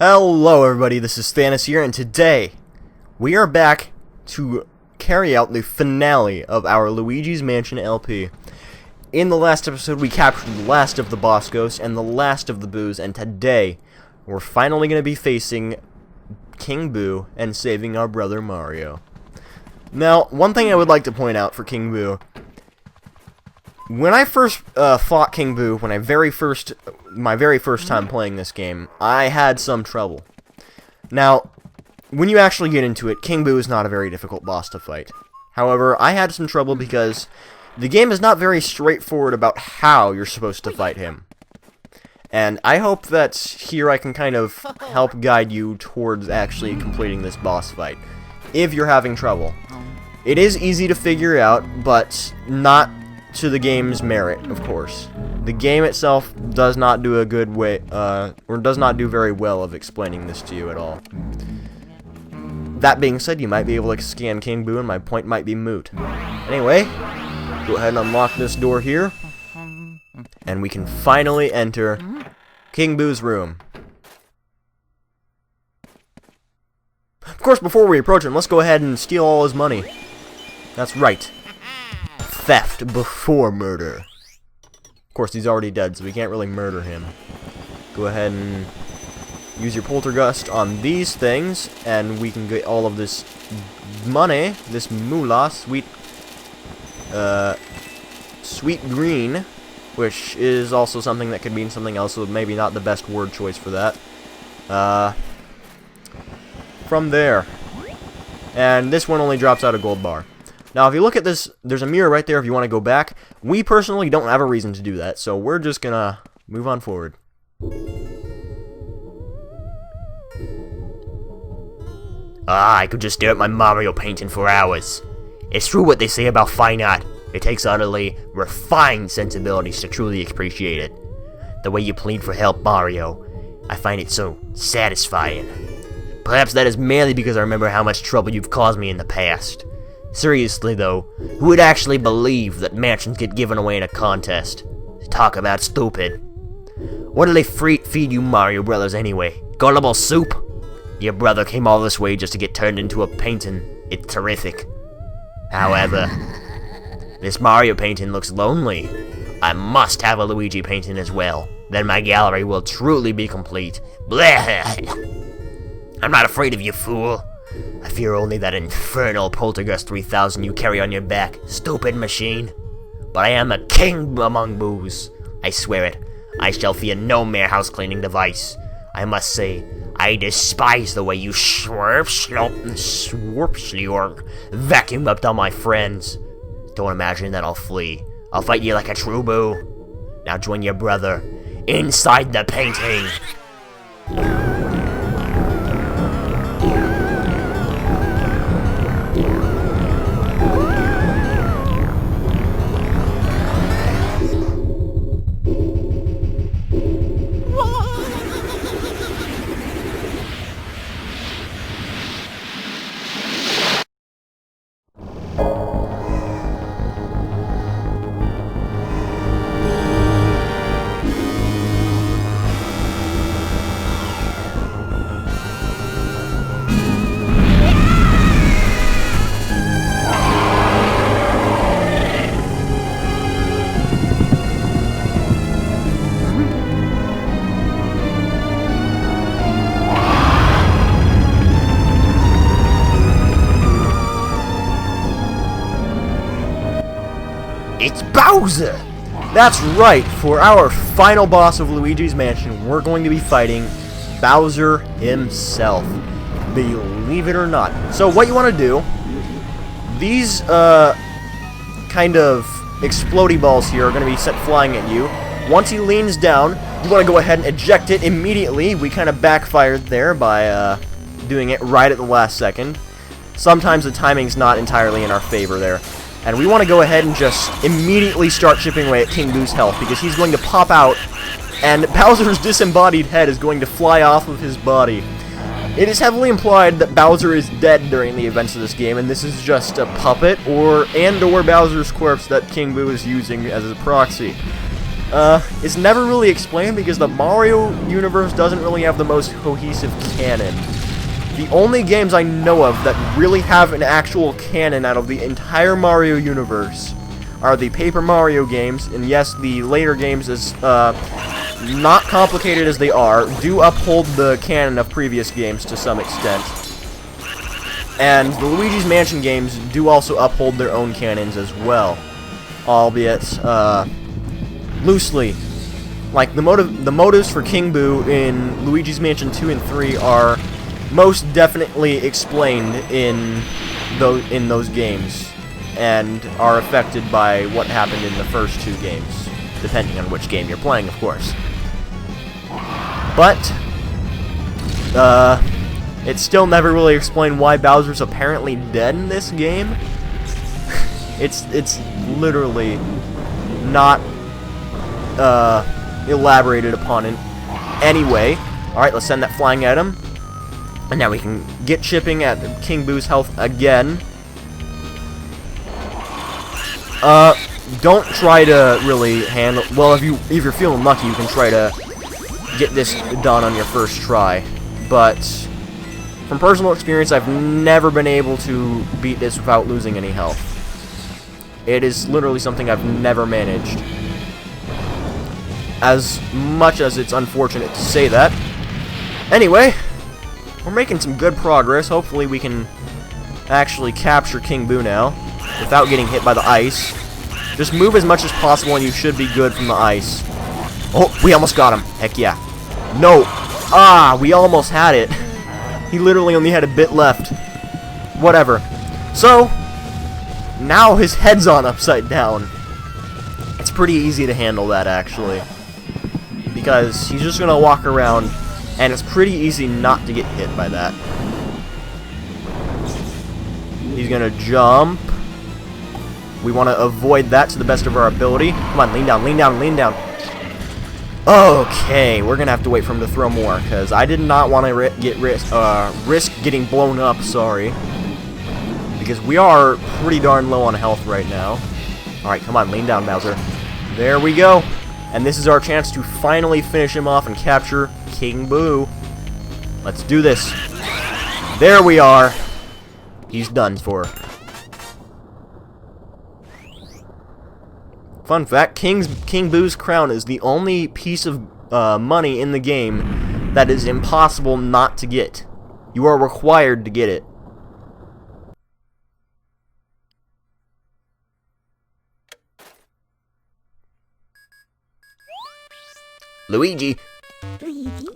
Hello everybody, this is Thannus here, and today we are back to carry out the finale of our Luigi's Mansion LP. In the last episode we captured the last of the boss ghosts and the last of the boos, and today we're finally going to be facing King Boo and saving our brother Mario. Now, one thing I would like to point out for King Boo: when I first fought King Boo, my very first time playing this game, I had some trouble. Now, when you actually get into it, King Boo is not a very difficult boss to fight. However, I had some trouble because the game is not very straightforward about how you're supposed to fight him. And I hope that here I can kind of help guide you towards actually completing this boss fight, if you're having trouble. It is easy to figure out, but not to the game's merit, of course. The game itself does not do a good way, or does not do very well of explaining this to you at all. That being said, you might be able to scan King Boo and my point might be moot. Anyway, go ahead and unlock this door here, and we can finally enter King Boo's room. Of course, before we approach him, let's go ahead and steal all his money. That's right. Theft before murder. Of course, he's already dead, so we can't really murder him. Go ahead and use your poltergust on these things, and we can get all of this money, this moolah, sweet green, which is also something that could mean something else, so maybe not the best word choice for that. From there. And this one only drops out a gold bar. Now, if you look at this, there's a mirror right there if you want to go back. We personally don't have a reason to do that, so we're just gonna move on forward. I could just stare at my Mario painting for hours. It's true what they say about fine art. It takes utterly refined sensibilities to truly appreciate it. The way you plead for help, Mario, I find it so satisfying. Perhaps that is merely because I remember how much trouble you've caused me in the past. Seriously though, who would actually believe that mansions get given away in a contest? Talk about stupid. What do they feed you Mario Brothers anyway? Gullible soup? Your brother came all this way just to get turned into a painting. It's terrific. However, this Mario painting looks lonely. I must have a Luigi painting as well. Then my gallery will truly be complete. Blah! I'm not afraid of you, fool. I fear only that infernal Poltergust 3000 you carry on your back, stupid machine. But I am a king among boos. I swear it. I shall fear no mere house-cleaning device. I must say, I despise the way you vacuum up all my friends. Don't imagine that I'll flee. I'll fight you like a true boo. Now join your brother inside the painting. It's Bowser! That's right, for our final boss of Luigi's Mansion, we're going to be fighting Bowser himself. Believe it or not. So what you want to do, these kind of explodey balls here are going to be set flying at you. Once he leans down, you want to go ahead and eject it immediately. We kind of backfired there by doing it right at the last second. Sometimes the timing's not entirely in our favor there. And we want to go ahead and just immediately start chipping away at King Boo's health, because he's going to pop out, and Bowser's disembodied head is going to fly off of his body. It is heavily implied that Bowser is dead during the events of this game, and this is just a puppet or Bowser's corpse that King Boo is using as a proxy. is never really explained because the Mario universe doesn't really have the most cohesive canon. The only games I know of that really have an actual canon out of the entire Mario universe are the Paper Mario games, and yes, the later games, as not complicated as they are, do uphold the canon of previous games to some extent. And the Luigi's Mansion games do also uphold their own canons as well, albeit loosely. Like the motives for King Boo in Luigi's Mansion 2 and 3 are most definitely explained in those games, and are affected by what happened in the first two games, depending on which game you're playing, of course. But it's still never really explained why Bowser's apparently dead in this game. it's literally not elaborated upon in any way. Alright, let's send that flying at him. And now we can get chipping at King Boo's health again. Don't try to really handle... Well, if you're feeling lucky, you can try to get this done on your first try. But from personal experience, I've never been able to beat this without losing any health. It is literally something I've never managed. As much as it's unfortunate to say that. Anyway, we're making some good progress. Hopefully we can actually capture King Boo now without getting hit by the ice. Just move as much as possible and you should be good from the ice. Oh, we almost got him. Heck yeah. No. Ah, we almost had it. He literally only had a bit left. Whatever. So, now his head's on upside down. It's pretty easy to handle that, actually. Because he's just going to walk around, and it's pretty easy not to get hit by that. He's going to jump. We want to avoid that to the best of our ability. Come on, lean down, lean down, lean down. Okay, we're going to have to wait for him to throw more, because I did not want to risk getting blown up, sorry. Because we are pretty darn low on health right now. Alright, come on, lean down, Bowser. There we go. And this is our chance to finally finish him off and capture King Boo. Let's do this. There we are. He's done for. Fun fact, King Boo's crown is the only piece of money in the game that is impossible not to get. You are required to get it. Luigi!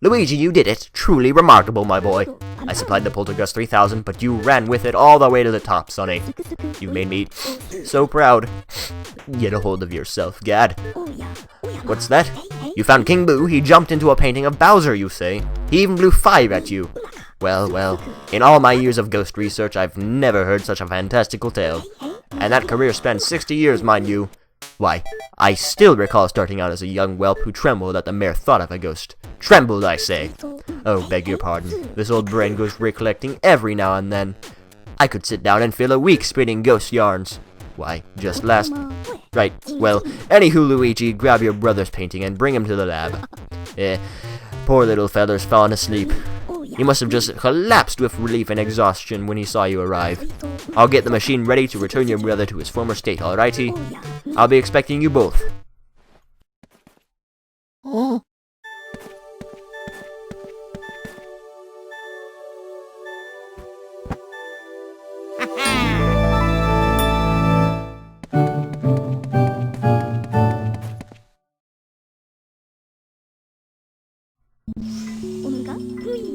Luigi, you did it! Truly remarkable, my boy. I supplied the Poltergust 3000, but you ran with it all the way to the top, Sonny. You made me so proud. Get a hold of yourself, Gad. What's that? You found King Boo. He jumped into a painting of Bowser, you say? He even blew fire at you. Well, well, in all my years of ghost research, I've never heard such a fantastical tale. And that career spanned 60 years, mind you. Why, I still recall starting out as a young whelp who trembled at the mere thought of a ghost. Trembled, I say. Oh, beg your pardon. This old brain goes recollecting every now and then. I could sit down and fill a week spinning ghost yarns. Why, just last... Right, well, anywho, Luigi, grab your brother's painting and bring him to the lab. Poor little feller's fallen asleep. He must have just collapsed with relief and exhaustion when he saw you arrive. I'll get the machine ready to return your brother to his former state, alrighty? I'll be expecting you both.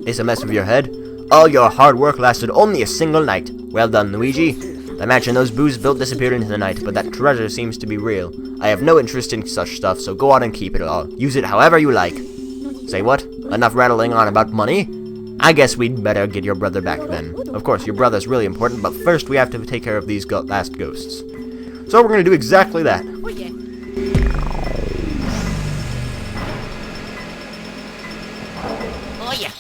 It's a mess of your head. All your hard work lasted only a single night. Well done, Luigi. The mansion those boos built disappeared into the night, but that treasure seems to be real. I have no interest in such stuff, so go out and keep it all. Use it however you like. Say what? Enough rattling on about money? I guess we'd better get your brother back then. Of course, your brother's really important, but first we have to take care of these last ghosts. So we're going to do exactly that. Oh, yeah. Oh, yeah.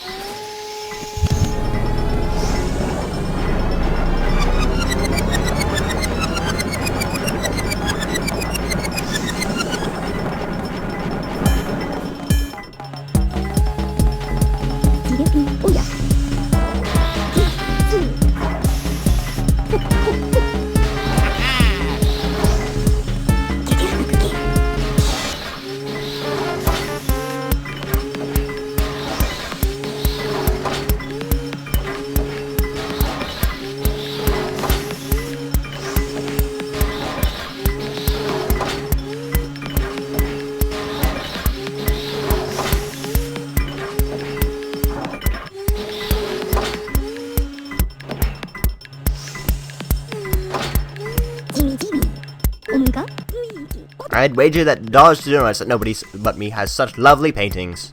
I'd wager that dollars to donuts that nobody but me has such lovely paintings.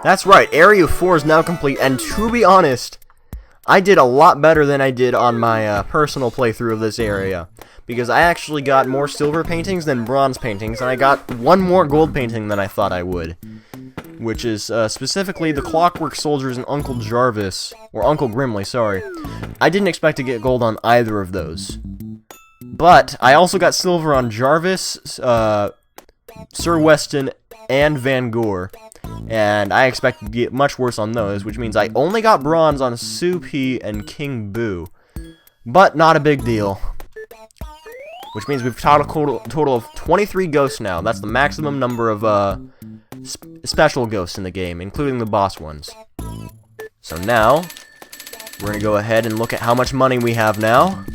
That's right, Area 4 is now complete, and to be honest, I did a lot better than I did on my personal playthrough of this area, because I actually got more silver paintings than bronze paintings, and I got one more gold painting than I thought I would, which is specifically the Clockwork Soldiers and Uncle Jarvis, or Uncle Grimly, sorry. I didn't expect to get gold on either of those, but I also got silver on Jarvis, Sir Weston, and Van Gore. And I expect to get much worse on those, which means I only got bronze on Soupy and King Boo. But not a big deal. Which means we've caught a total of 23 ghosts now. That's the maximum number of special ghosts in the game, including the boss ones. So now, we're going to go ahead and look at how much money we have now.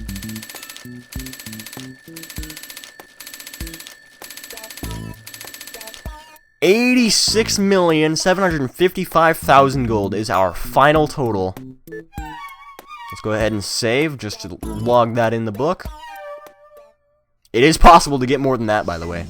$86,755,000 gold is our final total. Let's go ahead and save, just to log that in the book. It is possible to get more than that, by the way.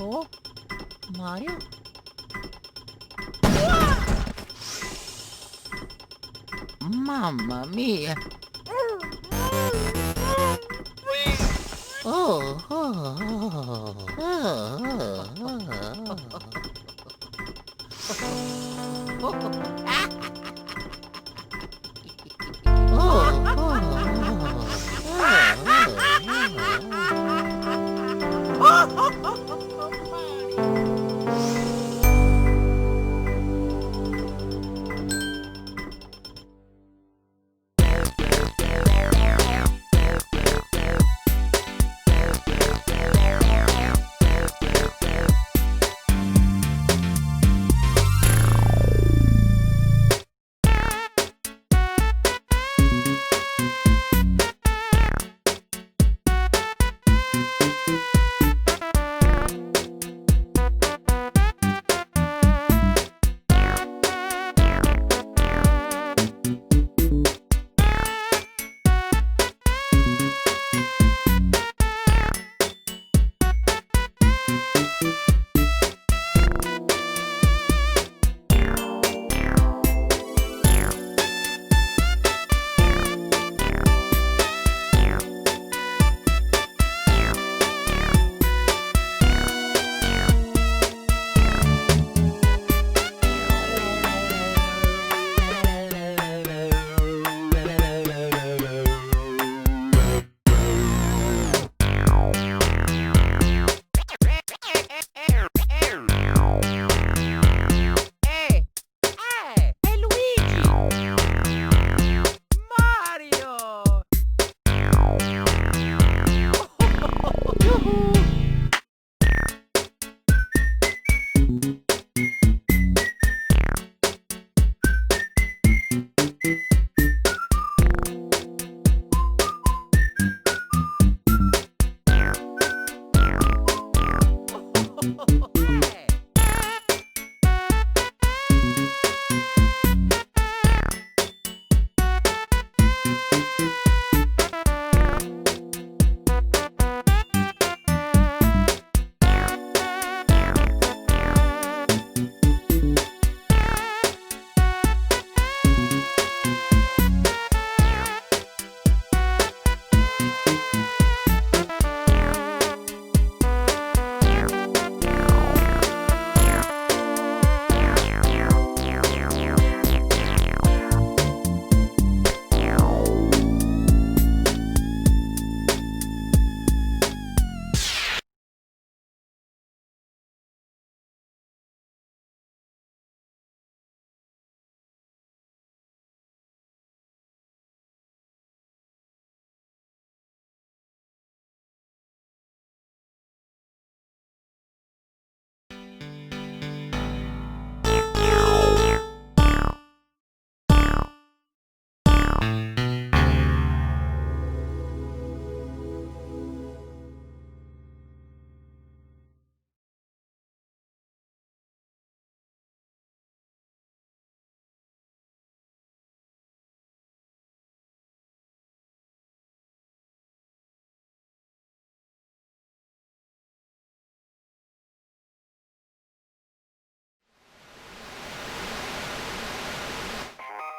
Oh, Mario? Mamma mia! Oh, oh,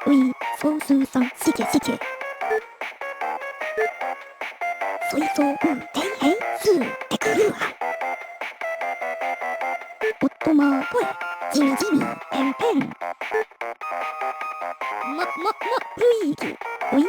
うい、そうすうさん、しけしけ。そいそう、てんへい、すーってくるわ。おっとまーぽい、じみじみ、ぺんぺん。ルイージ、おい。